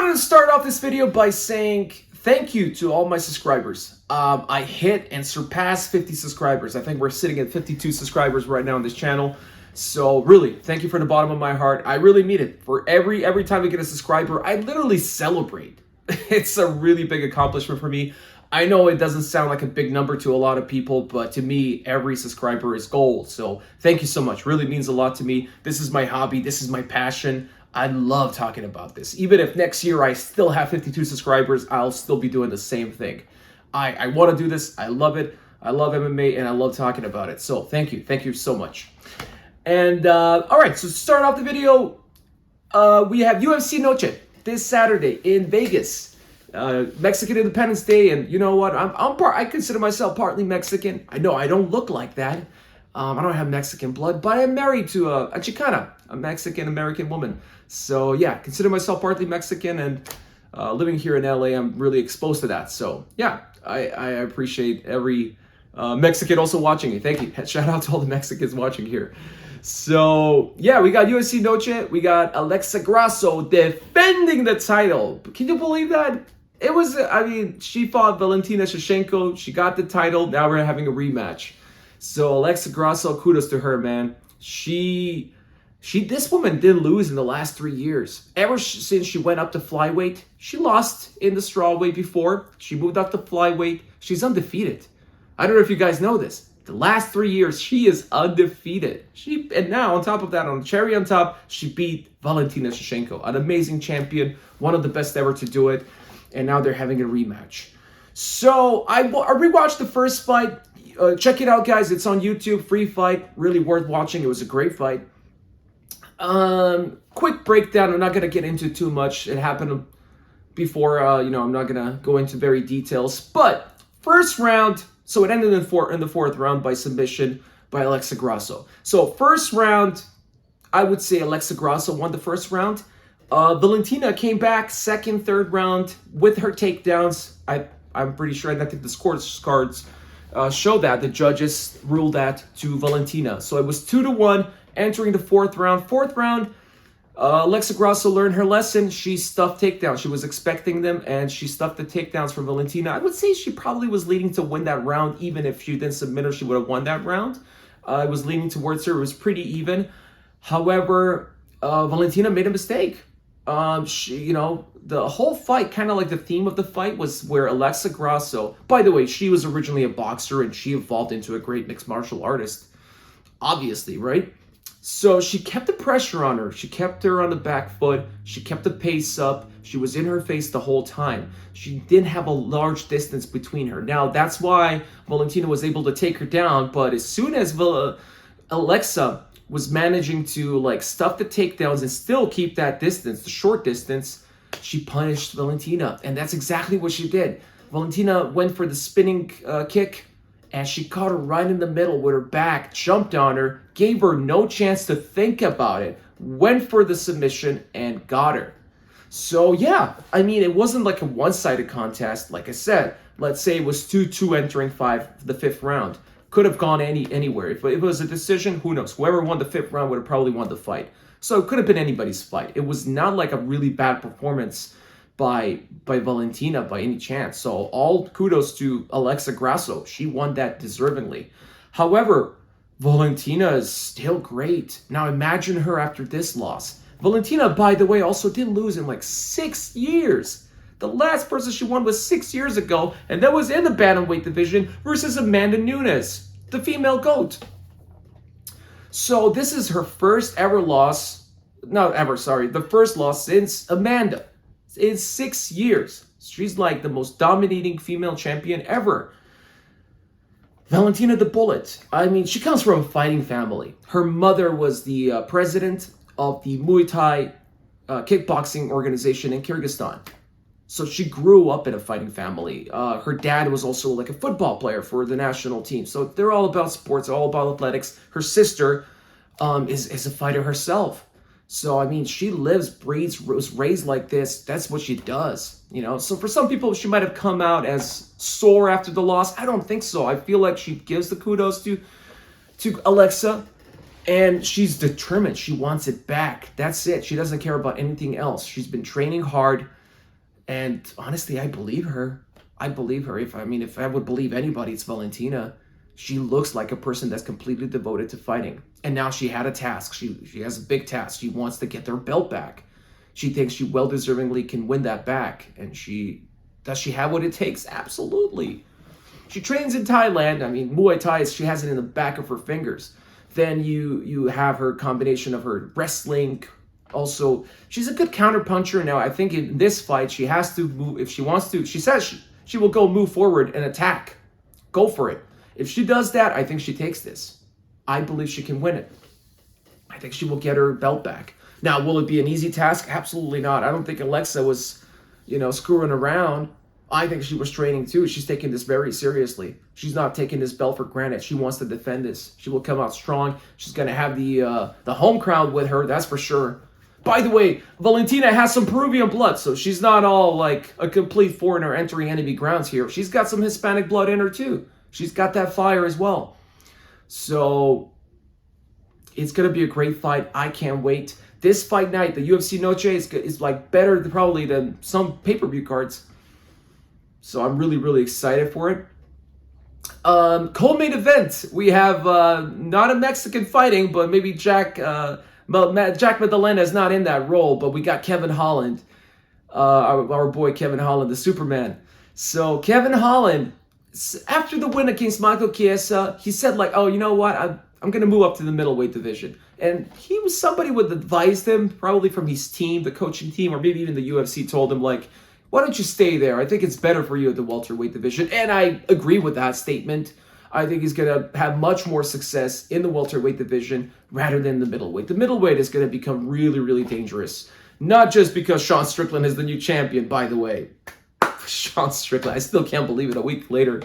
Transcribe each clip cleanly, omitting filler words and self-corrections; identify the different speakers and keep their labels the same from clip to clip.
Speaker 1: wanted to start off this video by saying thank you to all my subscribers. I hit and surpassed 50 subscribers. I think we're sitting at 52 subscribers right now on this channel. So really, thank you from the bottom of my heart. I really mean it. For every time I get a subscriber, I literally celebrate. It's a really big accomplishment for me. I know it doesn't sound like a big number to a lot of people, but to me, every subscriber is gold. So thank you so much. Really means a lot to me. This is my hobby. This is my passion. I love talking about this. Even if next year I still have 52 subscribers, I'll still be doing the same thing. I want to do this. I love it. I love MMA and I love talking about it. So thank you. Thank you so much. And all right, so to start off the video, we have UFC Noche this Saturday in Vegas. Mexican Independence Day, and you know what? I consider myself partly Mexican. I know I don't look like that. I don't have Mexican blood, but I'm married to a Chicana, a Mexican-American woman. So yeah, consider myself partly Mexican, and living here in LA, I'm really exposed to that. So yeah, I appreciate every Mexican also watching me. Thank you. Shout out to all the Mexicans watching here. So yeah, we got UFC Noche. We got Alexa Grasso defending the title. Can you believe that? It was, I mean, she fought Valentina Shevchenko. She got the title. Now we're having a rematch. So Alexa Grasso, kudos to her, man. This woman didn't lose in the last 3 years. Ever since she went up to flyweight, she lost in the strawweight before. She moved up to flyweight. She's undefeated. I don't know if you guys know this. The last 3 years, she is undefeated. And now, on top of that, on the cherry on top, she beat Valentina Shevchenko, an amazing champion, one of the best ever to do it. And now they're having a rematch. So I rewatched the first fight. Check it out, guys. It's on YouTube. Free fight. Really worth watching. It was a great fight. Quick breakdown. I'm not going to get into too much. It happened before. I'm not going to go into very details. But first round. So it ended in the fourth round by submission by Alexa Grasso. So first round, I would say Alexa Grasso won the first round. Valentina came back second, third round with her takedowns. I'm pretty sure. I think the scorecards show that. The judges ruled that to Valentina. So it was 2-1 entering the fourth round. Fourth round, Alexa Grasso learned her lesson. She stuffed takedowns. She was expecting them, and she stuffed the takedowns for Valentina. I would say she probably was leading to win that round. Even if she didn't submit her, she would have won that round. It was leaning towards her. It was pretty even. However, Valentina made a mistake. The whole fight, kind of like the theme of the fight, was where Alexa Grasso, by the way, she was originally a boxer and she evolved into a great mixed martial artist, obviously, right? So she kept the pressure on her. She kept her on the back foot. She kept the pace up. She was in her face the whole time. She didn't have a large distance between her. Now, that's why Valentina was able to take her down, but as soon as Alexa was managing to stuff the takedowns and still keep that distance, the short distance, she punished Valentina. And that's exactly what she did. Valentina went for the spinning kick, and she caught her right in the middle with her back, jumped on her, gave her no chance to think about it, went for the submission, and got her. So yeah, I mean, it wasn't like a one-sided contest. Like I said, let's say it was 2-2 entering the fifth round. Could have gone anywhere. If it was a decision, who knows? Whoever won the fifth round would have probably won the fight. So it could have been anybody's fight. It was not like a really bad performance by Valentina by any chance. So all kudos to Alexa Grasso. She won that deservingly. However, Valentina is still great. Now imagine her after this loss. Valentina, by the way, also didn't lose in 6 years. The last person she won was 6 years ago, and that was in the bantamweight division versus Amanda Nunes, the female GOAT. So this is her first ever loss. The first loss since Amanda. In 6 years. She's like the most dominating female champion ever. Valentina the Bullet. I mean, she comes from a fighting family. Her mother was the president of the Muay Thai kickboxing organization in Kyrgyzstan. So she grew up in a fighting family. Her dad was also like a football player for the national team. So they're all about sports, all about athletics. Her sister is a fighter herself. So, I mean, she lives, breathes, was raised like this. That's what she does, So for some people, she might have come out as sore after the loss. I don't think so. I feel like she gives the kudos to Alexa. And she's determined. She wants it back. That's it. She doesn't care about anything else. She's been training hard. And honestly, I believe her. I believe her. If I would believe anybody, it's Valentina. She looks like a person that's completely devoted to fighting. And now she had a task. She has a big task. She wants to get their belt back. She thinks she well-deservingly can win that back. And does she have what it takes? Absolutely. She trains in Thailand. I mean, Muay Thai, she has it in the back of her fingers. Then you have her combination of her wrestling. Also, she's a good counterpuncher. Now, I think in this fight, she has to move. If she wants to, she says she will go move forward and attack. Go for it. If she does that, I think she takes this. I believe she can win it. I think she will get her belt back. Now, will it be an easy task? Absolutely not. I don't think Alexa was, screwing around. I think she was training too. She's taking this very seriously. She's not taking this belt for granted. She wants to defend this. She will come out strong. She's going to have the home crowd with her, that's for sure. By the way, Valentina has some Peruvian blood, so she's not all like a complete foreigner entering enemy grounds here. She's got some Hispanic blood in her too. She's got that fire as well. So it's going to be a great fight. I can't wait. This fight night, the UFC Noche, is like better probably than some pay-per-view cards. So I'm really, really excited for it. Co-main event, we have not a Mexican fighting, but maybe Jack Maddalena is not in that role, but we got Kevin Holland, our boy Kevin Holland, the Superman. So Kevin Holland, after the win against Michael Chiesa, he said like, oh, you know what, I'm going to move up to the middleweight division. And he was somebody would advised him, probably from his team, the coaching team, or maybe even the UFC told him like, why don't you stay there? I think it's better for you at the welterweight division. And I agree with that statement. I think he's going to have much more success in the welterweight division rather than the middleweight. The middleweight is going to become really, really dangerous. Not just because Sean Strickland is the new champion, by the way. Sean Strickland, I still can't believe it a week later.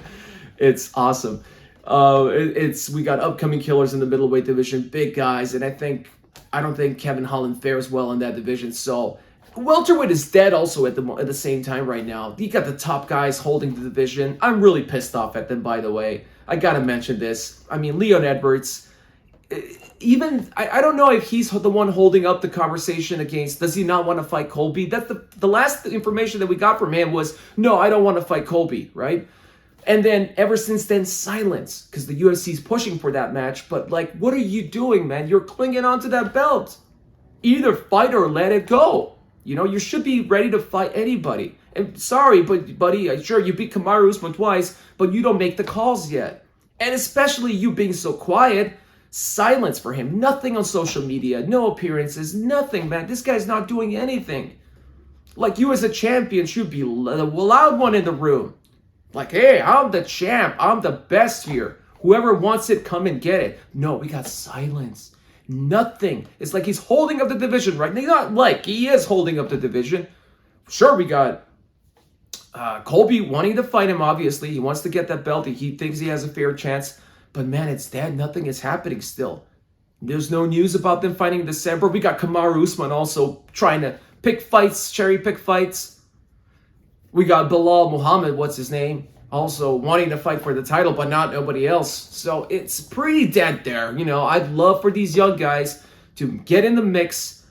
Speaker 1: It's awesome. We got upcoming killers in the middleweight division, big guys, and I don't think Kevin Holland fares well in that division. So welterweight is dead also at the same time right now. You got the top guys holding the division. I'm really pissed off at them, by the way. I gotta mention this. I mean, Leon Edwards, I don't know if he's the one holding up the conversation against, does he not want to fight Colby? That's the last information that we got from him was, no, I don't want to fight Colby, right? And then ever since then, silence, because the UFC's pushing for that match. But like, what are you doing, man? You're clinging onto that belt. Either fight or let it go. You should be ready to fight anybody. And sorry, but buddy, sure, you beat Kamaru Usman twice, but you don't make the calls yet. And especially you being so quiet, silence for him. Nothing on social media, no appearances, nothing, man. This guy's not doing anything. Like, you as a champion should be the loud one in the room. Like, hey, I'm the champ. I'm the best here. Whoever wants it, come and get it. No, we got silence. Nothing. It's like he's holding up the division, right? Not like he is holding up the division. Sure, we got Colby wanting to fight him, obviously. He wants to get that belt. He thinks he has a fair chance. But man, it's dead. Nothing is happening still. There's no news about them fighting in December. We got Kamaru Usman also trying to pick fights, cherry pick fights. We got Bilal Muhammad, what's his name, also wanting to fight for the title, but not nobody else. So it's pretty dead there. I'd love for these young guys to get in the mix,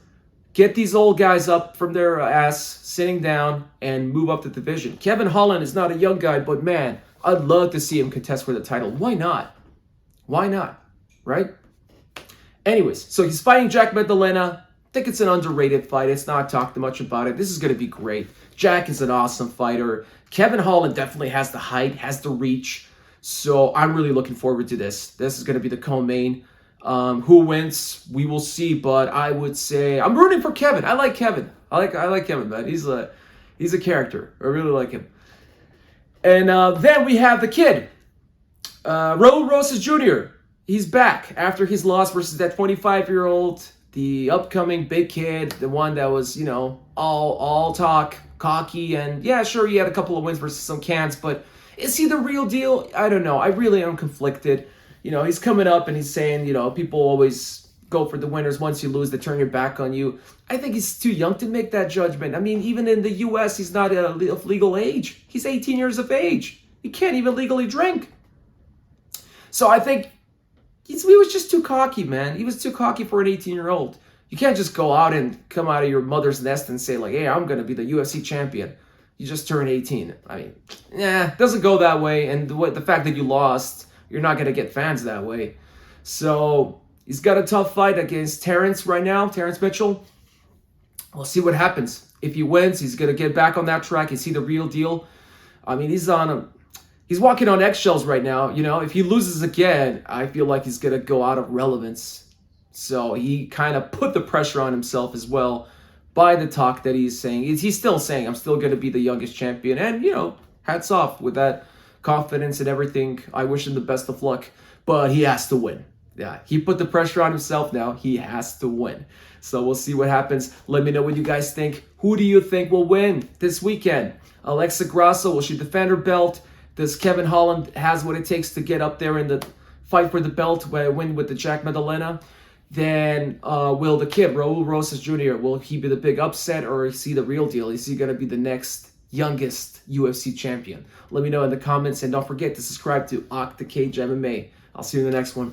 Speaker 1: get these old guys up from their ass, sitting down, and move up the division. Kevin Holland is not a young guy, but man, I'd love to see him contest for the title. Why not? Why not? Right? Anyways, so he's fighting Jack Maddalena. I think it's an underrated fight. It's not talked much about it. This is going to be great. Jack is an awesome fighter. Kevin Holland definitely has the height, has the reach. So I'm really looking forward to this. This is going to be the co-main. Who wins? We will see. But I would say I'm rooting for Kevin. I like Kevin. I like Kevin, man. He's a character. I really like him. And then we have the kid, Raul Rose Jr. He's back after his loss versus that 25-year-old. The upcoming big kid, the one that was, all talk, cocky, and yeah, sure, he had a couple of wins versus some cans, but is he the real deal? I don't know. I really am conflicted. He's coming up and he's saying, people always go for the winners. Once you lose, they turn your back on you. I think he's too young to make that judgment. I mean, even in the U.S., he's not of legal age. He's 18 years of age. He can't even legally drink. So I think he was just too cocky, man. He was too cocky for an 18-year-old. You can't just go out and come out of your mother's nest and say, like, hey, I'm going to be the UFC champion. You just turned 18. I mean, it doesn't go that way. And the fact that you lost, you're not going to get fans that way. So he's got a tough fight against Terrence right now, Terrence Mitchell. We'll see what happens. If he wins, he's going to get back on that track. Is he the real deal? I mean, he's walking on eggshells right now. You know, if he loses again, I feel like he's going to go out of relevance. So he kind of put the pressure on himself as well by the talk that he's saying. He's still saying, I'm still going to be the youngest champion. And, you know, hats off with that confidence and everything. I wish him the best of luck. But he has to win. Yeah, he put the pressure on himself now. He has to win. So we'll see what happens. Let me know what you guys think. Who do you think will win this weekend? Alexa Grasso, will she defend her belt? Does Kevin Holland has what it takes to get up there in the fight for the belt, win with the Jack Maddalena? Then will the kid, Raul Rose Jr., will he be the big upset, or is he the real deal? Is he going to be the next youngest UFC champion? Let me know in the comments, and don't forget to subscribe to Oct the Cage MMA. I'll see you in the next one.